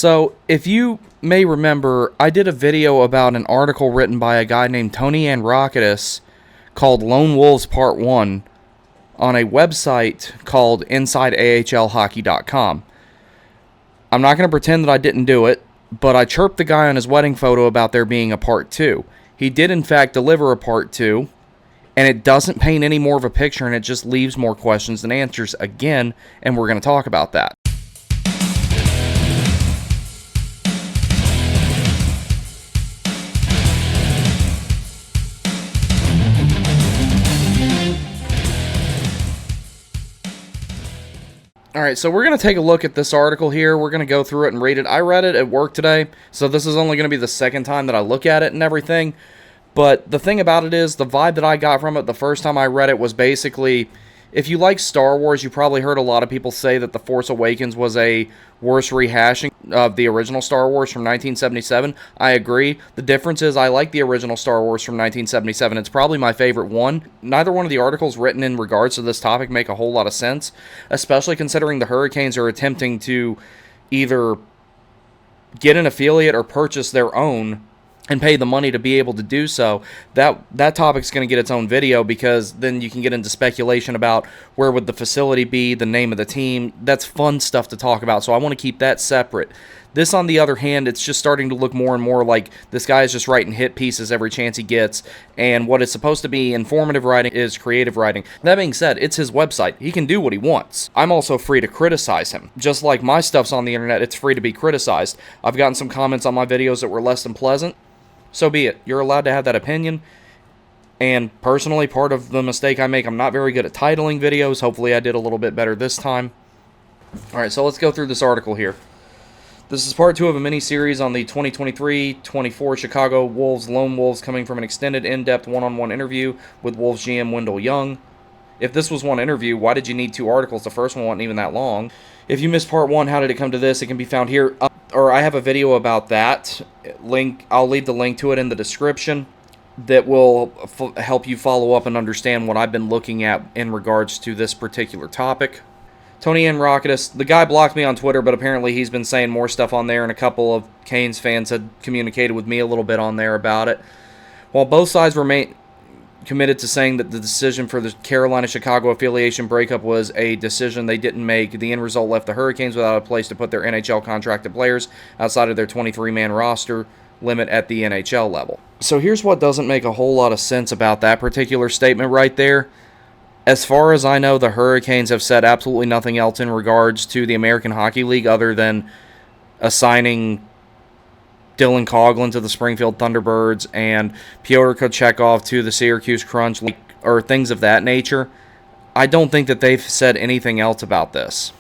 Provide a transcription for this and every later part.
So, if you may remember, I did a video about an article written by a guy named Tony Androckitis called Lone Wolves Part 1 on a website called InsideAHLHockey.com. I'm not going to pretend that I didn't do it, but I chirped the guy on his wedding photo about there being a Part 2. He did, in fact, deliver a Part 2, and it doesn't paint any more of a picture, and it just leaves more questions than answers again, and we're going to talk about that. Alright, so we're going to take a look at this article here. We're going to go through it and read it. I read it at work today, so this is only going to be the second time that I look at it and everything. But the thing about it is, the vibe that I got from it the first time I read it was basically, if you like Star Wars, you probably heard a lot of people say that The Force Awakens was a worse rehashing of the original Star Wars from 1977. I agree. The difference is I like the original Star Wars from 1977. It's probably my favorite one. Neither one of the articles written in regards to this topic make a whole lot of sense, especially considering the Hurricanes are attempting to either get an affiliate or purchase their own and pay the money to be able to do so. That topic's going to get its own video, because then you can get into speculation about where would the facility be, the name of the team. That's fun stuff to talk about, so I want to keep that separate. This, on the other hand, it's just starting to look more and more like this guy is just writing hit pieces every chance he gets, and what is supposed to be informative writing is creative writing. That being said, it's his website. He can do what he wants. I'm also free to criticize him. Just like my stuff's on the internet, it's free to be criticized. I've gotten some comments on my videos that were less than pleasant. So be it. You're allowed to have that opinion. And personally, part of the mistake I make, I'm not very good at titling videos. Hopefully I did a little bit better this time. Alright, so let's go through this article here. This is part 2 of a mini-series on the 2023-24 Chicago Wolves Lone Wolves, coming from an extended, in-depth one-on-one interview with Wolves GM Wendell Young. If this was one interview, why did you need 2 articles? The first one wasn't even that long. If you missed part 1, how did it come to this? It can be found here. Or I have a video about that. I'll leave the link to it in the description. That will help you follow up and understand what I've been looking at in regards to this particular topic. Tony Androckitis, the guy blocked me on Twitter, but apparently he's been saying more stuff on there, and a couple of Canes fans had communicated with me a little bit on there about it. While both sides remain committed to saying that the decision for the Carolina-Chicago affiliation breakup was a decision they didn't make, the end result left the Hurricanes without a place to put their NHL contracted players outside of their 23-man roster limit at the NHL level. So here's what doesn't make a whole lot of sense about that particular statement right there. As far as I know, the Hurricanes have said absolutely nothing else in regards to the American Hockey League other than assigning Dylan Coughlin to the Springfield Thunderbirds and Pyotr Kochetkov to the Syracuse Crunch, or things of that nature. I don't think that they've said anything else about this.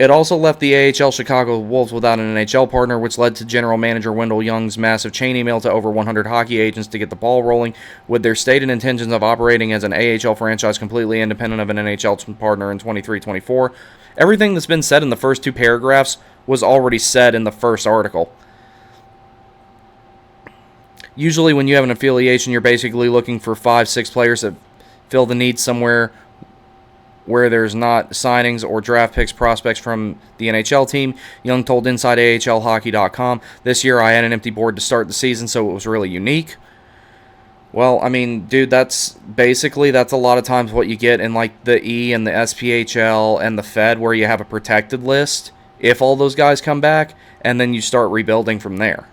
It also left the AHL Chicago Wolves without an NHL partner, which led to General Manager Wendell Young's massive chain email to over 100 hockey agents to get the ball rolling, with their stated intentions of operating as an AHL franchise completely independent of an NHL partner in 23-24. Everything that's been said in the first 2 paragraphs was already said in the first article. Usually when you have an affiliation, you're basically looking for 5-6 players that fill the need somewhere where there's not signings or draft picks prospects from the NHL team. Young told InsideAHLHockey.com, "This year I had an empty board to start the season, so it was really unique." Well, I mean, dude, that's a lot of times what you get in like the E and the SPHL and the Fed, where you have a protected list if all those guys come back, and then you start rebuilding from there.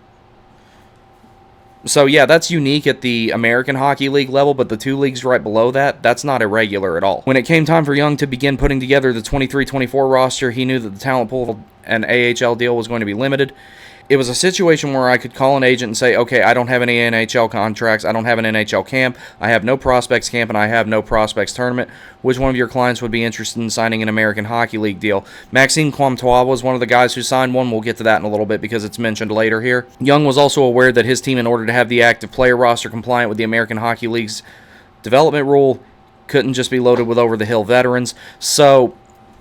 So, yeah, that's unique at the American Hockey League level, but the 2 leagues right below that, that's not irregular at all. When it came time for Young to begin putting together the 23-24 roster, he knew that the talent pool and AHL deal was going to be limited. It was a situation where I could call an agent and say, okay, I don't have any NHL contracts, I don't have an NHL camp, I have no prospects camp, and I have no prospects tournament. Which one of your clients would be interested in signing an American Hockey League deal? Maxime Comtois was one of the guys who signed one. We'll get to that in a little bit because it's mentioned later here. Young was also aware that his team, in order to have the active player roster compliant with the American Hockey League's development rule, couldn't just be loaded with over-the-hill veterans. So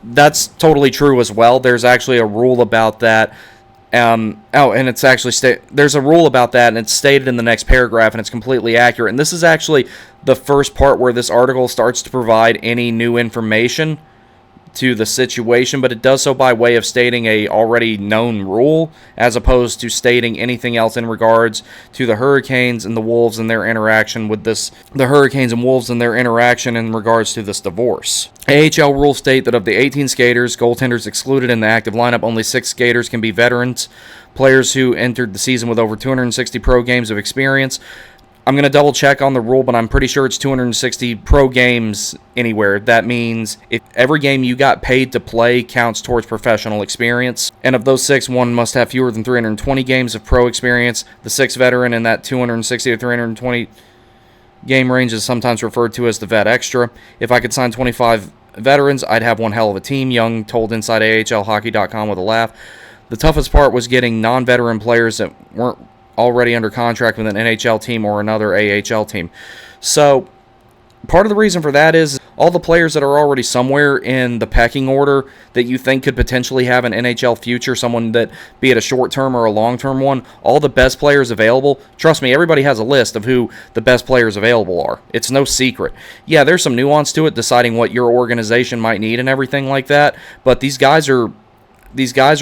that's totally true as well. There's actually a rule about that. And it's actually there's a rule about that, and it's stated in the next paragraph, and it's completely accurate. And this is actually the first part where this article starts to provide any new information to the situation, but it does so by way of stating a already known rule, as opposed to stating anything else in regards to the Hurricanes and the Wolves and their interaction with this, the Hurricanes and Wolves and their interaction in regards to this divorce. AHL rules state that of the 18 skaters, goaltenders excluded in the active lineup, only 6 skaters can be veterans, players who entered the season with over 260 pro games of experience. I'm going to double check on the rule, but I'm pretty sure it's 260 pro games anywhere. That means if every game you got paid to play counts towards professional experience. And of those 6, one must have fewer than 320 games of pro experience. The 6th veteran in that 260 to 320 game range is sometimes referred to as the vet extra. If I could sign 25 veterans, I'd have one hell of a team, Young told Inside AHLHockey.com with a laugh. The toughest part was getting non-veteran players that weren't already under contract with an NHL team or another AHL team. So part of the reason for that is all the players that are already somewhere in the pecking order that you think could potentially have an NHL future, someone that, be it a short-term or a long-term one, all the best players available, trust me, everybody has a list of who the best players available are. It's no secret. Yeah, there's some nuance to it, deciding what your organization might need and everything like that, but these guys are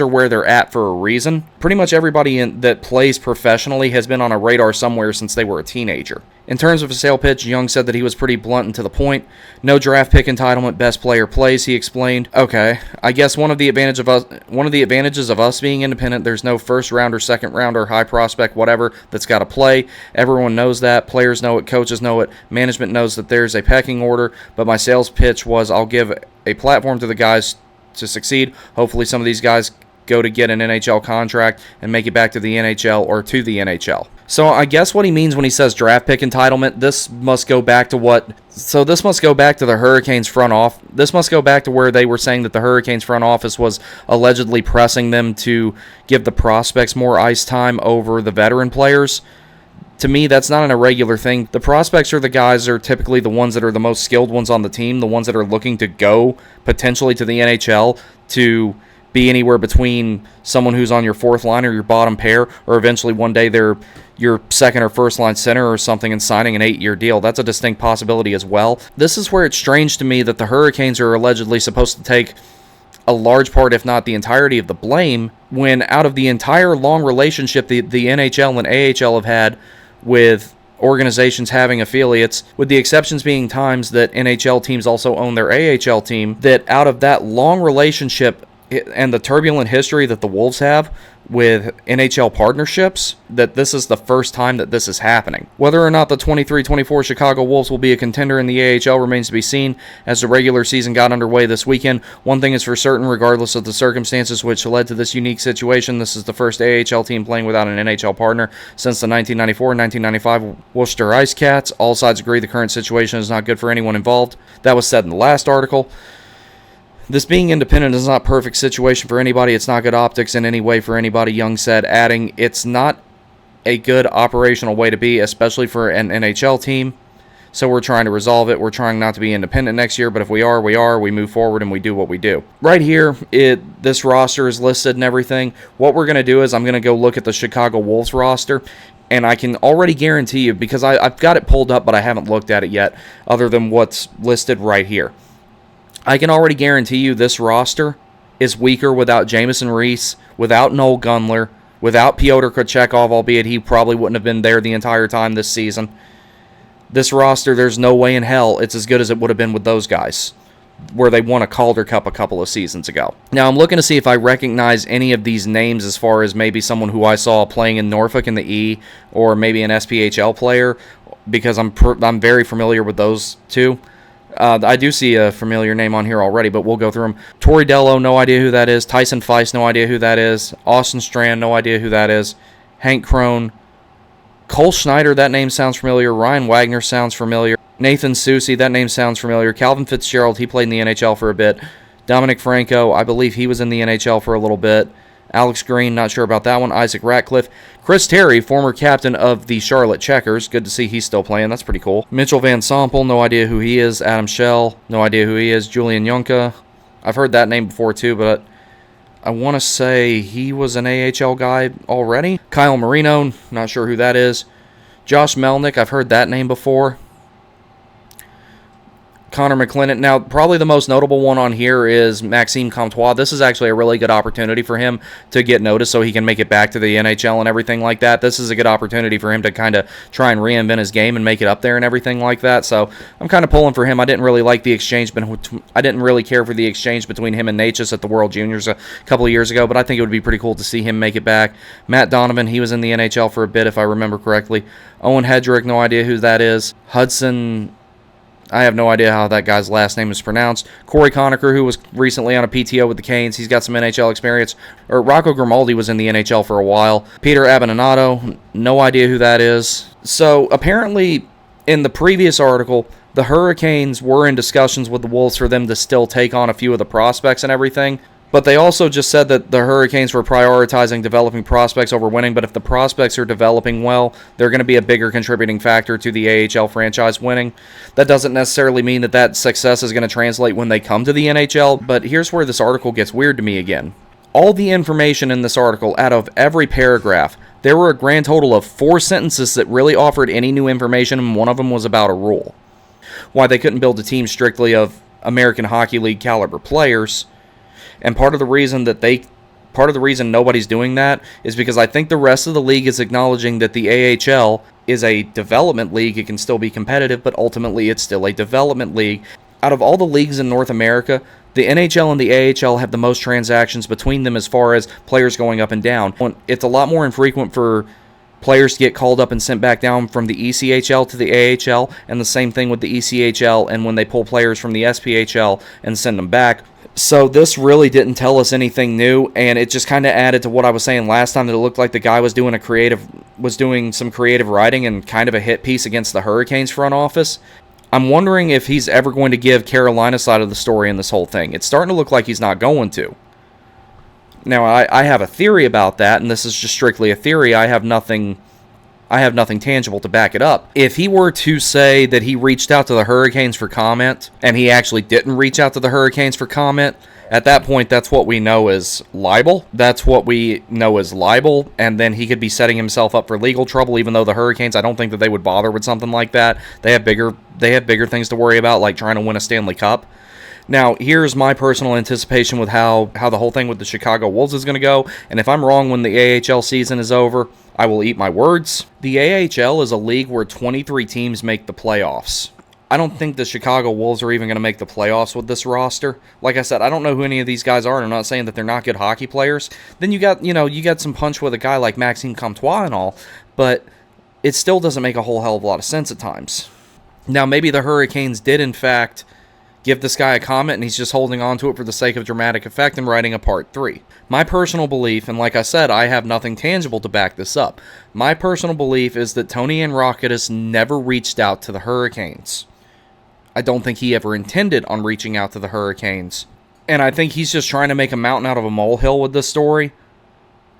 where they're at for a reason. Pretty much everybody that plays professionally has been on a radar somewhere since they were a teenager. In terms of a sale pitch, Young said that he was pretty blunt and to the point. No draft pick entitlement, best player plays, he explained. Okay, I guess one of the advantages of us being independent, there's no first rounder, second rounder, high prospect, whatever, that's got to play. Everyone knows that. Players know it, coaches know it, management knows that there's a pecking order, but my sales pitch was I'll give a platform to the guys to succeed. Hopefully some of these guys go to get an NHL contract and make it back to the NHL or to the NHL. So I guess what he means when he says draft pick entitlement, this must go back to the Hurricanes front office. This must go back to where they were saying that the Hurricanes front office was allegedly pressing them to give the prospects more ice time over the veteran players. To me, that's not an irregular thing. The prospects are the guys that are typically the ones that are the most skilled ones on the team, the ones that are looking to go potentially to the NHL to be anywhere between someone who's on your fourth line or your bottom pair, or eventually one day they're your second or first line center or something and signing an 8-year deal. That's a distinct possibility as well. This is where it's strange to me that the Hurricanes are allegedly supposed to take a large part, if not the entirety of the blame, when out of the entire long relationship the NHL and AHL have had with organizations having affiliates, with the exceptions being times that NHL teams also own their AHL team, that out of that long relationship and the turbulent history that the Wolves have with NHL partnerships, that this is the first time that this is happening. Whether or not the 23-24 Chicago Wolves will be a contender in the AHL remains to be seen as the regular season got underway this weekend. One thing is for certain, regardless of the circumstances which led to this unique situation, this is the first AHL team playing without an NHL partner since the 1994-1995 Worcester Ice Cats. All sides agree the current situation is not good for anyone involved. That was said in the last article. This being independent is not a perfect situation for anybody. It's not good optics in any way for anybody, Young said, adding, it's not a good operational way to be, especially for an NHL team. So we're trying to resolve it. We're trying not to be independent next year, but if we are, we are. We move forward and we do what we do. Right here, this roster is listed and everything. What we're going to do is I'm going to go look at the Chicago Wolves roster, and I can already guarantee you, because I've got it pulled up, but I haven't looked at it yet, other than what's listed right here. I can already guarantee you this roster is weaker without Jamison Reese, without Noel Gunler, without Pyotr Kochetkov, albeit he probably wouldn't have been there the entire time this season. This roster, there's no way in hell it's as good as it would have been with those guys, where they won a Calder Cup a couple of seasons ago. Now, I'm looking to see if I recognize any of these names as far as maybe someone who I saw playing in Norfolk in the E, or maybe an SPHL player, because I'm very familiar with those two. I do see a familiar name on here already, but we'll go through them. Torey Dello, no idea who that is. Tyson Feist, no idea who that is. Austin Strand, no idea who that is. Hank Crone. Cole Schneider, that name sounds familiar. Ryan Wagner sounds familiar. Nathan Susi, that name sounds familiar. Calvin Fitzgerald, he played in the NHL for a bit. Dominic Franco, I believe he was in the NHL for a little bit. Alex Green, not sure about that one. Isaac Ratcliffe. Chris Terry, former captain of the Charlotte Checkers. Good to see he's still playing. That's pretty cool. Mitchell Van Sompel, no idea who he is. Adam Schell, no idea who he is. Julian Junka. I've heard that name before too, but I want to say he was an AHL guy already. Kyle Marino, not sure who that is. Josh Melnick, I've heard that name before. Connor McClennan. Now, probably the most notable one on here is Maxime Comtois. This is actually a really good opportunity for him to get noticed so he can make it back to the NHL and everything like that. This is a good opportunity for him to kind of try and reinvent his game and make it up there and everything like that. So I'm kind of pulling for him. I didn't really like the exchange, but I didn't really care for the exchange between him and Natchez at the World Juniors a couple of years ago, but I think it would be pretty cool to see him make it back. Matt Donovan, he was in the NHL for a bit, if I remember correctly. Owen Hedrick, no idea who that is. Hudson, I have no idea how that guy's last name is pronounced. Corey Conacher, who was recently on a PTO with the Canes. He's got some NHL experience. Rocco Grimaldi was in the NHL for a while. Peter Abbandonato, no idea who that is. So apparently in the previous article, the Hurricanes were in discussions with the Wolves for them to still take on a few of the prospects and everything. But they also just said that the Hurricanes were prioritizing developing prospects over winning. But if the prospects are developing well, they're going to be a bigger contributing factor to the AHL franchise winning. That doesn't necessarily mean that that success is going to translate when they come to the NHL. But here's where this article gets weird to me again. All the information in this article, out of every paragraph, there were a grand total of 4 sentences that really offered any new information, and one of them was about a rule. Why they couldn't build a team strictly of American Hockey League caliber players. And part of the reason nobody's doing that is because I think the rest of the league is acknowledging that the AHL is a development league. It can still be competitive, but ultimately it's still a development league. Out of all the leagues in North America, the NHL and the AHL have the most transactions between them as far as players going up and down. It's a lot more infrequent for players to get called up and sent back down from the ECHL to the AHL, and the same thing with the ECHL and when they pull players from the SPHL and send them back. So this really didn't tell us anything new, and it just kind of added to what I was saying last time, that it looked like the guy was doing some creative writing and kind of a hit piece against the Hurricanes front office. I'm wondering if he's ever going to give Carolina's side of the story in this whole thing. It's starting to look like he's not going to. Now, I have a theory about that, and this is just strictly a theory. I have nothing tangible to back it up. If he were to say that he reached out to the Hurricanes for comment, and he actually didn't reach out to the Hurricanes for comment, at that point, that's what we know as libel. And then he could be setting himself up for legal trouble, even though the Hurricanes, I don't think that they would bother with something like that. They have bigger things to worry about, like trying to win a Stanley Cup. Now, here's my personal anticipation with how the whole thing with the Chicago Wolves is going to go, and if I'm wrong when the AHL season is over, I will eat my words. The AHL is a league where 23 teams make the playoffs. I don't think the Chicago Wolves are even going to make the playoffs with this roster. Like I said, I don't know who any of these guys are, and I'm not saying that they're not good hockey players. Then you got some punch with a guy like Maxime Comtois and all, but it still doesn't make a whole hell of a lot of sense at times. Now, maybe the Hurricanes did, in fact, give this guy a comment, and he's just holding on to it for the sake of dramatic effect and writing a part 3. My personal belief, and like I said, I have nothing tangible to back this up. My personal belief is that Tony Androckitis never reached out to the Hurricanes. I don't think he ever intended on reaching out to the Hurricanes. And I think he's just trying to make a mountain out of a molehill with this story,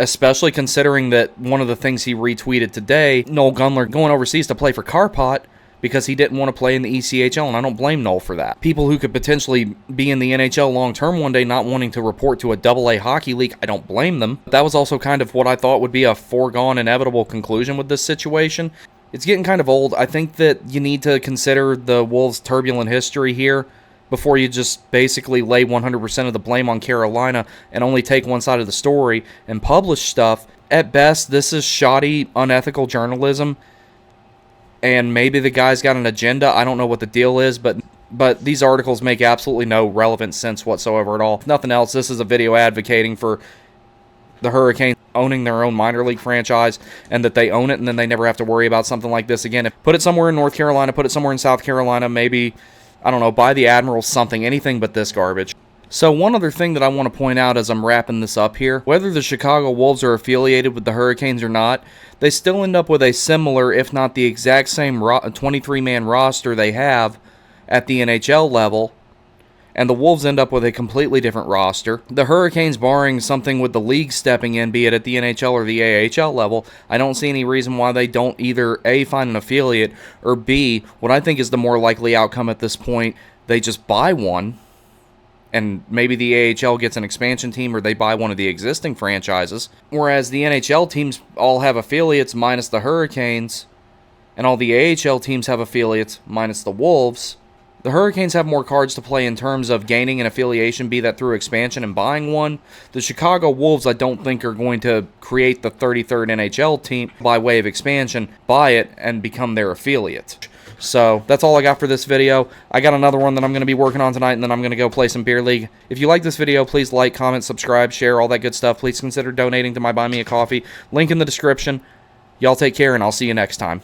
especially considering that one of the things he retweeted today, Noel Gunler going overseas to play for Karpat, because he didn't want to play in the ECHL, and I don't blame Noel for that. People who could potentially be in the NHL long-term one day not wanting to report to a AA hockey league, I don't blame them. That was also kind of what I thought would be a foregone, inevitable conclusion with this situation. It's getting kind of old. I think that you need to consider the Wolves' turbulent history here before you just basically lay 100% of the blame on Carolina and only take one side of the story and publish stuff. At best, this is shoddy, unethical journalism. And maybe the guy's got an agenda. I don't know what the deal is, but these articles make absolutely no relevant sense whatsoever at all. If nothing else, this is a video advocating for the Hurricanes owning their own minor league franchise, and that they own it, and then they never have to worry about something like this again. Put it somewhere in North Carolina, put it somewhere in South Carolina, maybe, I don't know, buy the Admiral something, anything but this garbage. So one other thing that I want to point out as I'm wrapping this up here, whether the Chicago Wolves are affiliated with the Hurricanes or not, they still end up with a similar, if not the exact same 23-man roster they have at the NHL level, and the Wolves end up with a completely different roster. The Hurricanes, barring something with the league stepping in, be it at the NHL or the AHL level, I don't see any reason why they don't either A, find an affiliate, or B, what I think is the more likely outcome at this point, they just buy one, and maybe the AHL gets an expansion team, or they buy one of the existing franchises. Whereas the NHL teams all have affiliates minus the Hurricanes, and all the AHL teams have affiliates minus the Wolves. The Hurricanes have more cards to play in terms of gaining an affiliation, be that through expansion and buying one. The Chicago Wolves, I don't think, are going to create the 33rd NHL team by way of expansion, buy it, and become their affiliate. So that's all I got for this video. I got another one that I'm going to be working on tonight, and then I'm going to go play some Beer League. If you like this video, please like, comment, subscribe, share, all that good stuff. Please consider donating to my Buy Me a Coffee. Link in the description. Y'all take care, and I'll see you next time.